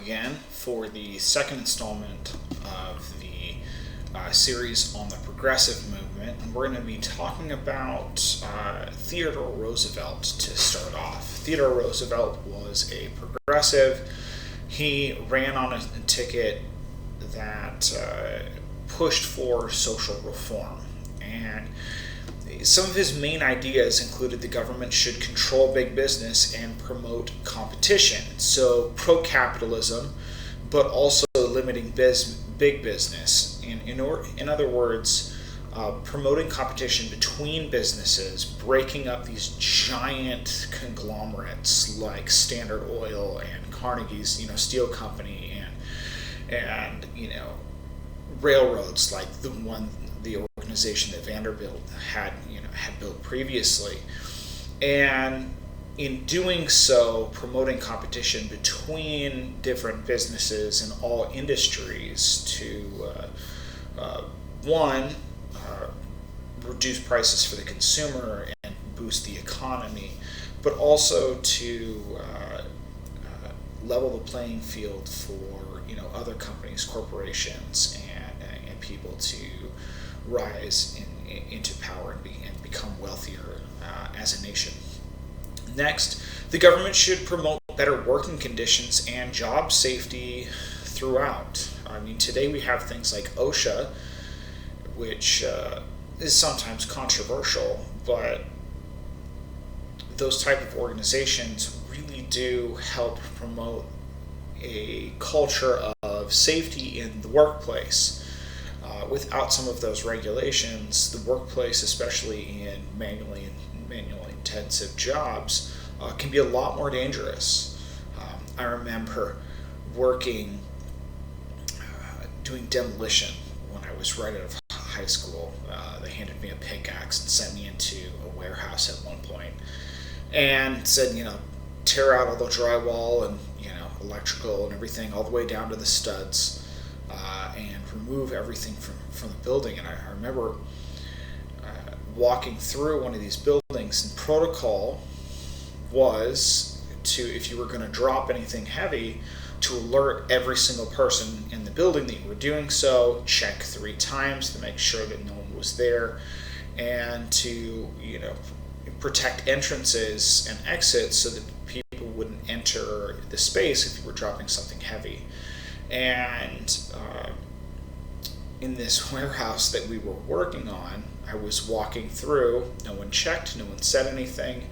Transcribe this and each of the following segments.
again for the second installment of the series on the progressive movement. And we're going to be talking about Theodore Roosevelt to start off. Theodore Roosevelt was a progressive. He ran on a ticket that pushed for social reform. And some of his main ideas included the government should control big business and promote competition. So pro-capitalism, but also limiting big business. In other words, promoting competition between businesses, breaking up these giant conglomerates like Standard Oil and Carnegie's, Steel Company, and railroads like the organization that Vanderbilt had built previously, and in doing so, promoting competition between different businesses in all industries to reduce prices for the consumer and boost the economy, but also to level the playing field for other companies, corporations, and people to rise into power and become wealthier as a nation. Next, the government should promote better working conditions and job safety throughout. Today we have things like OSHA, which is sometimes controversial, but those type of organizations really do help promote a culture of safety in the workplace. Without some of those regulations, the workplace, especially in manually intensive jobs, can be a lot more dangerous. I remember working, doing demolition when I was right out of high school. They handed me a pickaxe and sent me into a warehouse at one point and said, tear out all the drywall and electrical and everything all the way down to the studs, and remove everything from the building. And I remember walking through one of these buildings, and protocol was to, if you were going to drop anything heavy, to alert every single person in the building that you were doing so, check 3 times to make sure that no one was there, and to protect entrances and exits so that people wouldn't enter the space if you were dropping something heavy. And in this warehouse that we were working on, I was walking through, no one checked, no one said anything,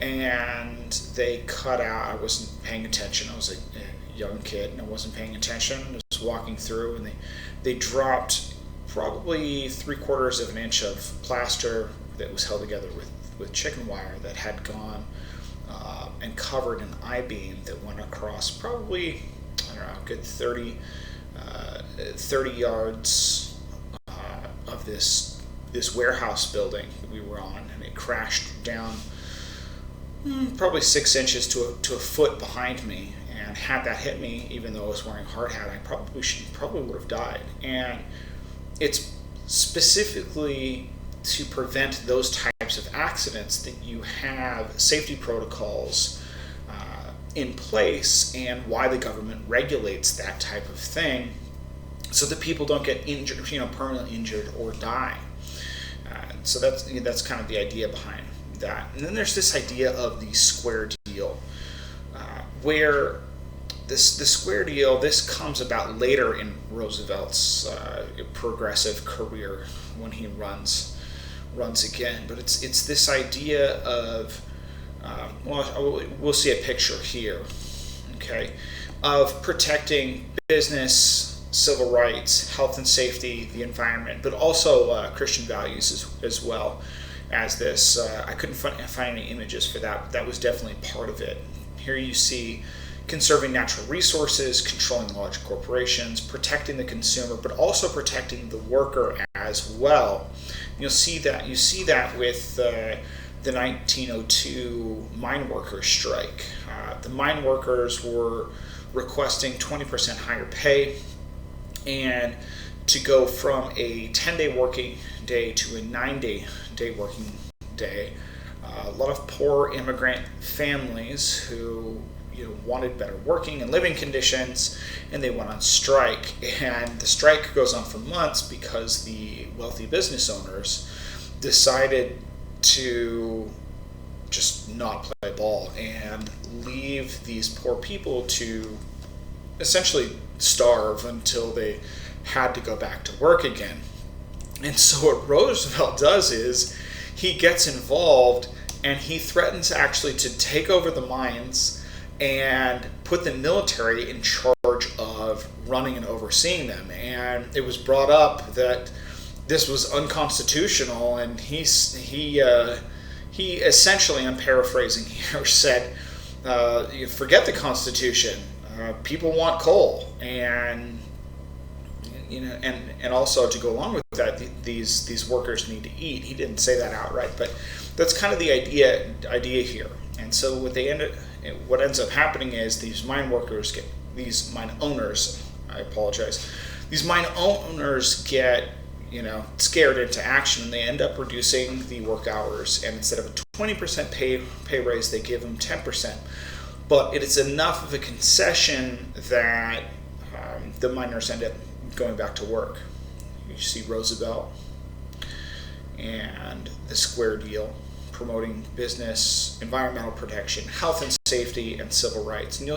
and they cut out. I wasn't paying attention. I was a young kid and I wasn't paying attention. I was walking through, and they dropped probably 3/4 of an inch of plaster that was held together with chicken wire that had gone and covered an I-beam that went across probably, I don't know, a good 30 yards of this warehouse building that we were on, and it crashed down probably 6 inches to a foot behind me. And had that hit me, even though I was wearing a hard hat, I probably would have died. And it's specifically to prevent those types of accidents that you have safety protocols in place, and why the government regulates that type of thing, so that people don't get injured, permanently injured or die. So that's kind of the idea behind that. And then there's this idea of the square deal, where the square deal, this comes about later in Roosevelt's progressive career when he runs again. But it's this idea of we'll see a picture here, okay, of protecting business, civil rights, health and safety, the environment, but also Christian values as well as this. I couldn't find any images for that, but that was definitely part of it. Here you see conserving natural resources, controlling large corporations, protecting the consumer, but also protecting the worker as well. You see that with the 1902 mine workers strike. The mine workers were requesting 20% higher pay, and to go from a 10-day working day to a 9-day working day. A lot of poor immigrant families who wanted better working and living conditions, and they went on strike. And the strike goes on for months because the wealthy business owners decided to just not play ball and leave these poor people to essentially starve until they had to go back to work again. And so what Roosevelt does is he gets involved and he threatens actually to take over the mines and put the military in charge of running and overseeing them. And it was brought up that this was unconstitutional, and he essentially, I'm paraphrasing here, said, "You forget the Constitution. People want coal, and and also to go along with that, these workers need to eat." He didn't say that outright, but that's kind of the idea here. And so what ends up happening is these mine owners. I apologize. These mine owners get scared into action, and they end up reducing the work hours. And instead of a 20% pay raise, they give them 10%. But it is enough of a concession that the miners end up going back to work. You see Roosevelt and the Square Deal promoting business, environmental protection, health and safety, and civil rights. And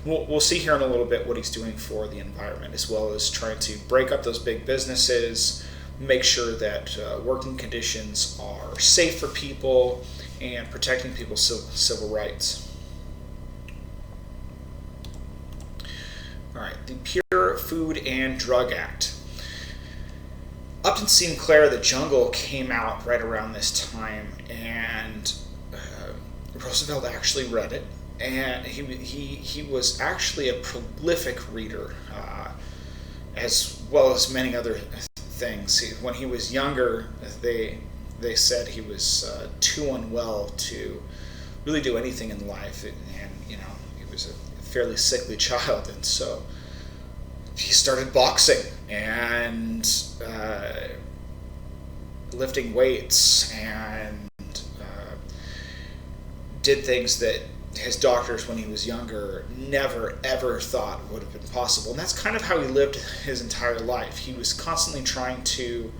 we'll see here in a little bit what he's doing for the environment, as well as trying to break up those big businesses, make sure that working conditions are safe for people, and protecting people's civil rights. All right, the Pure Food and Drug Act. Upton Sinclair, The Jungle, came out right around this time, and Roosevelt actually read it, and he was actually a prolific reader, as well as many other things. When he was younger, they said he was too unwell to really do anything in life, and he was a fairly sickly child, and so he started boxing and lifting weights and did things that his doctors, when he was younger, never ever thought would have been possible. And that's kind of how he lived his entire life. He was constantly trying to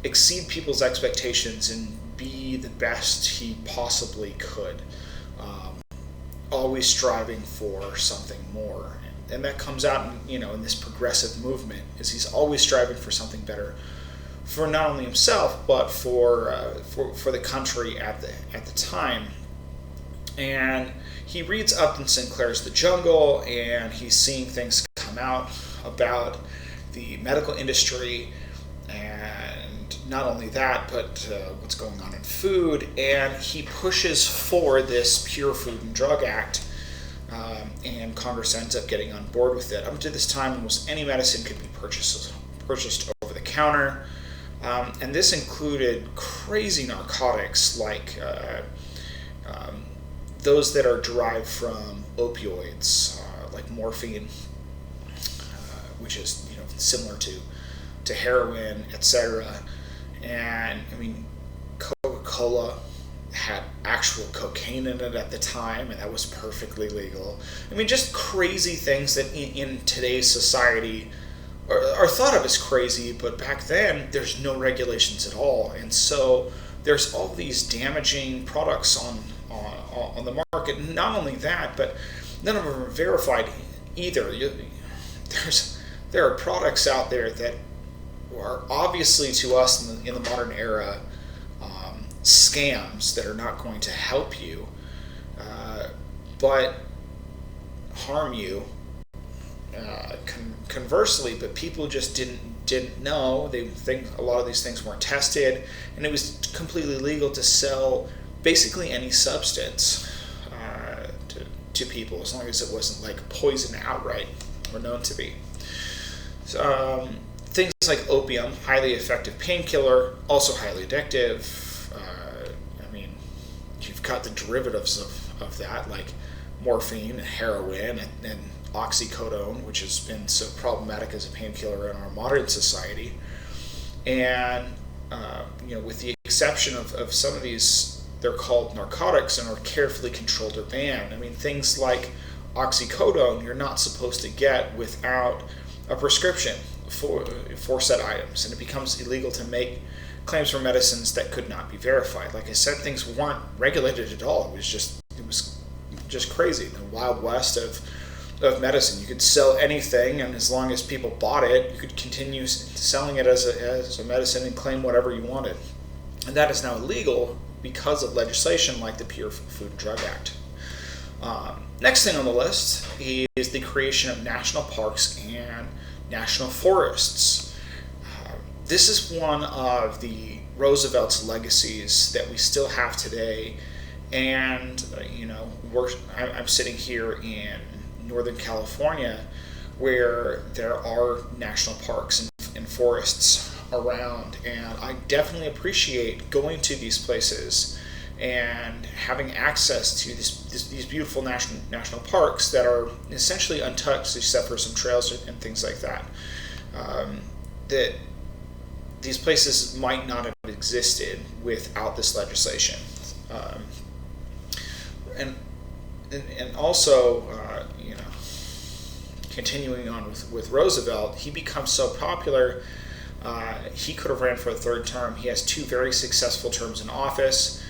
exceed people's expectations and be the best he possibly could, always striving for something more. And that comes out in this progressive movement, is he's always striving for something better for not only himself, but for the country at the time. And he reads Upton Sinclair's The Jungle, and he's seeing things come out about the medical industry, and not only that, but what's going on in food. And he pushes for this Pure Food and Drug Act, and Congress ends up getting on board with it. Up to this time, almost any medicine could be purchased over the counter, and this included crazy narcotics like those that are derived from opioids, like morphine, which is similar to heroin, etc. And Coca-Cola had actual cocaine in it at the time, and that was perfectly legal. Just crazy things that in today's society are thought of as crazy, but back then there's no regulations at all, and so there's all these damaging products on the market. Not only that, but none of them are verified either. There are products out there that are obviously, to us in the modern era, scams that are not going to help you, but harm you. Conversely, but people just didn't know. They think a lot of these things weren't tested, and it was completely legal to sell basically any substance to people, as long as it wasn't like poison outright, or known to be. So, things like opium, highly effective painkiller, also highly addictive. You've got the derivatives of that, like morphine and heroin and oxycodone, which has been so problematic as a painkiller in our modern society. And with the exception of some of these, they're called narcotics and are carefully controlled or banned. Things like oxycodone you're not supposed to get without a prescription for said items, and it becomes illegal to make claims for medicines that could not be verified. Like I said, things weren't regulated at all. It was just crazy. The wild west of medicine. You could sell anything, and as long as people bought it, you could continue selling it as a medicine and claim whatever you wanted. And that is now illegal because of legislation like the Pure Food and Drug Act. Next thing on the list is the creation of national parks and national forests. This is one of the Roosevelt's legacies that we still have today. And, I'm sitting here in Northern California where there are national parks and forests around. And I definitely appreciate going to these places and having access to these beautiful national parks that are essentially untouched except for some trails and things like that. That these places might not have existed without this legislation. And also, continuing on with Roosevelt, he becomes so popular, he could have ran for a third term. He has 2 very successful terms in office.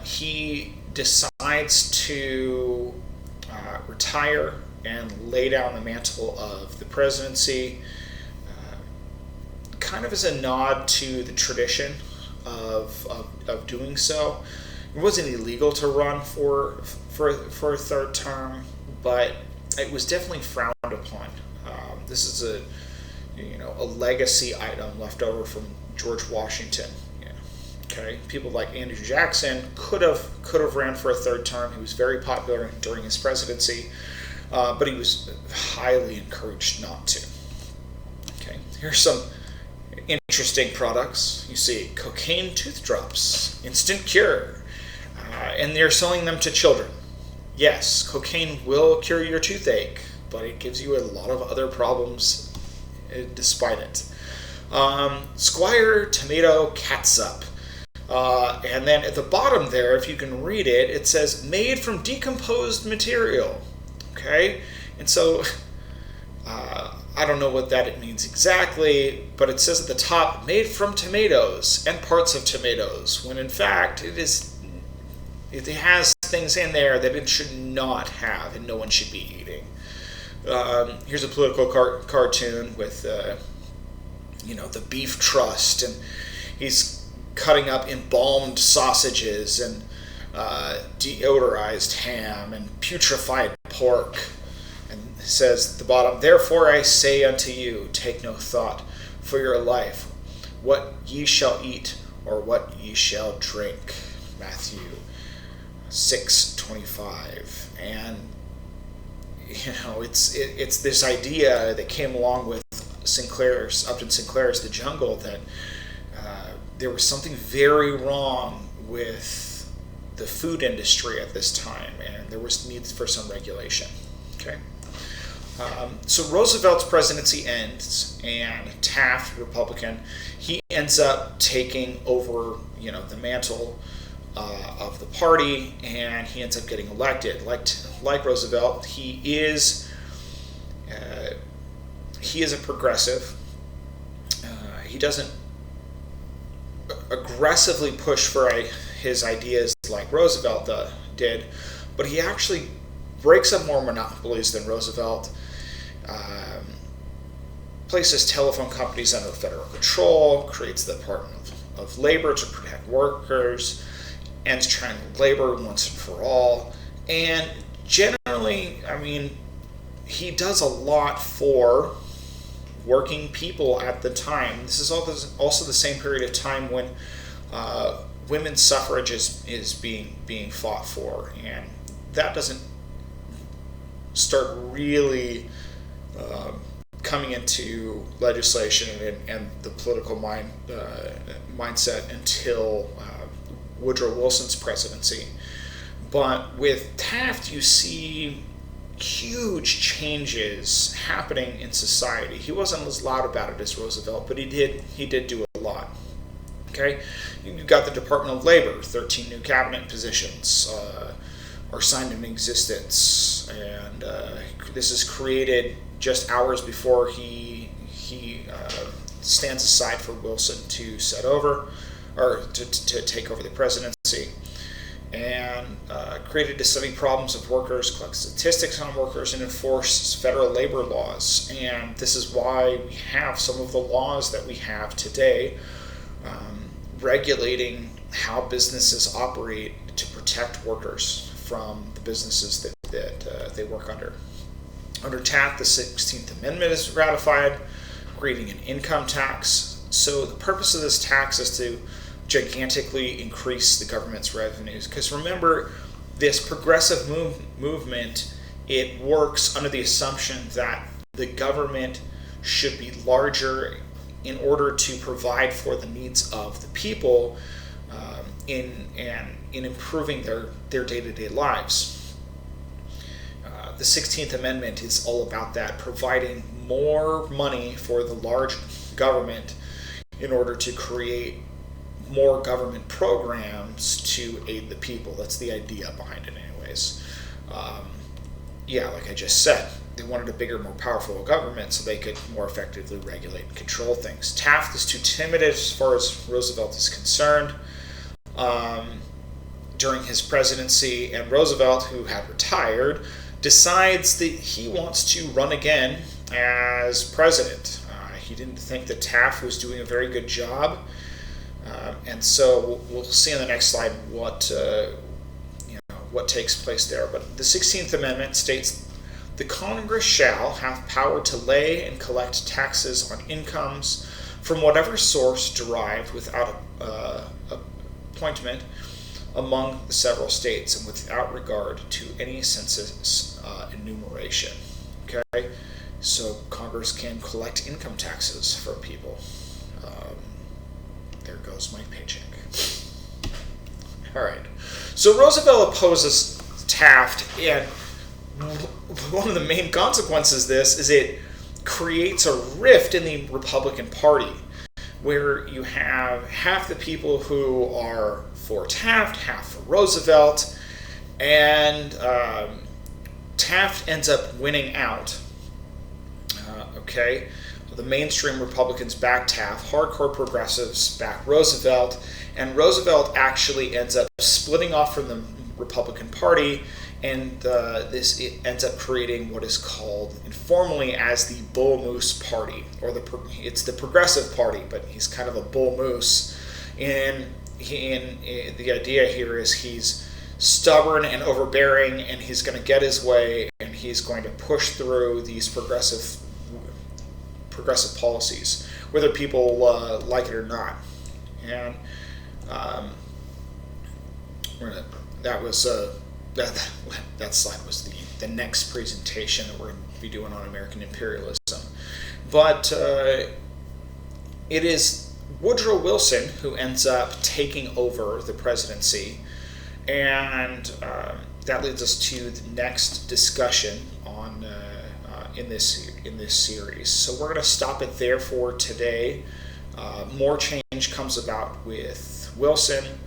He decides to retire and lay down the mantle of the presidency, kind of as a nod to the tradition of doing so. It wasn't illegal to run for a third term, but it was definitely frowned upon. This is a legacy item left over from George Washington. Okay, people like Andrew Jackson could have ran for a third term. He was very popular during his presidency, but he was highly encouraged not to. Okay, here's some interesting products. You see cocaine tooth drops, instant cure, and they're selling them to children. Yes, cocaine will cure your toothache, but it gives you a lot of other problems despite it. Squire tomato catsup. And then at the bottom there, if you can read it, it says made from decomposed material. Okay? And so, I don't know what that means exactly, but it says at the top, made from tomatoes and parts of tomatoes, when in fact it has things in there that it should not have and no one should be eating. Here's a political cartoon with, the beef trust, and he's cutting up embalmed sausages and deodorized ham and putrefied pork. And it says at the bottom, therefore I say unto you, take no thought for your life, what ye shall eat or what ye shall drink. Matthew 6:25. And it's this idea that came along with Upton Sinclair's The Jungle, that there was something very wrong with the food industry at this time, and there was needs for some regulation. Okay, so Roosevelt's presidency ends, and Taft, Republican, he ends up taking over, the mantle of the party, and he ends up getting elected. Like Roosevelt, he is a progressive. He doesn't aggressively push for his ideas like Roosevelt did, but he actually breaks up more monopolies than Roosevelt, places telephone companies under federal control, creates the Department of Labor to protect workers, ends child labor once and for all, and generally, he does a lot for working people at the time. This is also the same period of time when women's suffrage is being fought for, and that doesn't start really coming into legislation and the political mindset until Woodrow Wilson's presidency. But with Taft, you see huge changes happening in society. He wasn't as loud about it as Roosevelt, but he did do a lot. Okay, you've got the Department of Labor, 13 new cabinet positions, are signed into existence. And this is created just hours before he stands aside for Wilson to set over, or to take over the presidency, and created to study problems of workers, collect statistics on workers, and enforce federal labor laws. And this is why we have some of the laws that we have today, regulating how businesses operate to protect workers from the businesses that they work under. Under Taft, the 16th Amendment is ratified, creating an income tax. So the purpose of this tax is to gigantically increase the government's revenues. Because remember, this progressive movement, it works under the assumption that the government should be larger in order to provide for the needs of the people in improving their day-to-day lives. The 16th Amendment is all about that, providing more money for the large government in order to create more government programs to aid the people. That's the idea behind it anyways. Like I just said, they wanted a bigger, more powerful government so they could more effectively regulate and control things. Taft is too timid as far as Roosevelt is concerned during his presidency, and Roosevelt, who had retired, decides that he wants to run again as president. He didn't think that Taft was doing a very good job, and so we'll see on the next slide what takes place there. But the 16th Amendment states, "The Congress shall have power to lay and collect taxes on incomes from whatever source derived without appointment among the several states and without regard to any census enumeration." Okay, so Congress can collect income taxes from people. There goes my paycheck. All right, so Roosevelt opposes Taft, and one of the main consequences of this is it creates a rift in the Republican Party, where you have half the people who are for Taft, half for Roosevelt, and Taft ends up winning out. The mainstream Republicans back Taft, hardcore progressives back Roosevelt, and Roosevelt actually ends up splitting off from the Republican Party, and it ends up creating what is called informally as the Bull Moose Party, or it's the Progressive Party, but he's kind of a bull moose. And the idea here is he's stubborn and overbearing, and he's going to get his way, and he's going to push through these progressive policies, whether people like it or not. And that slide was the next presentation that we're going to be doing on American imperialism. But it is Woodrow Wilson who ends up taking over the presidency, and that leads us to the next discussion on in this series. So we're going to stop it there for today. More change comes about with Wilson,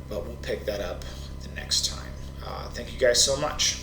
but we'll pick that up the next time. Thank you guys so much.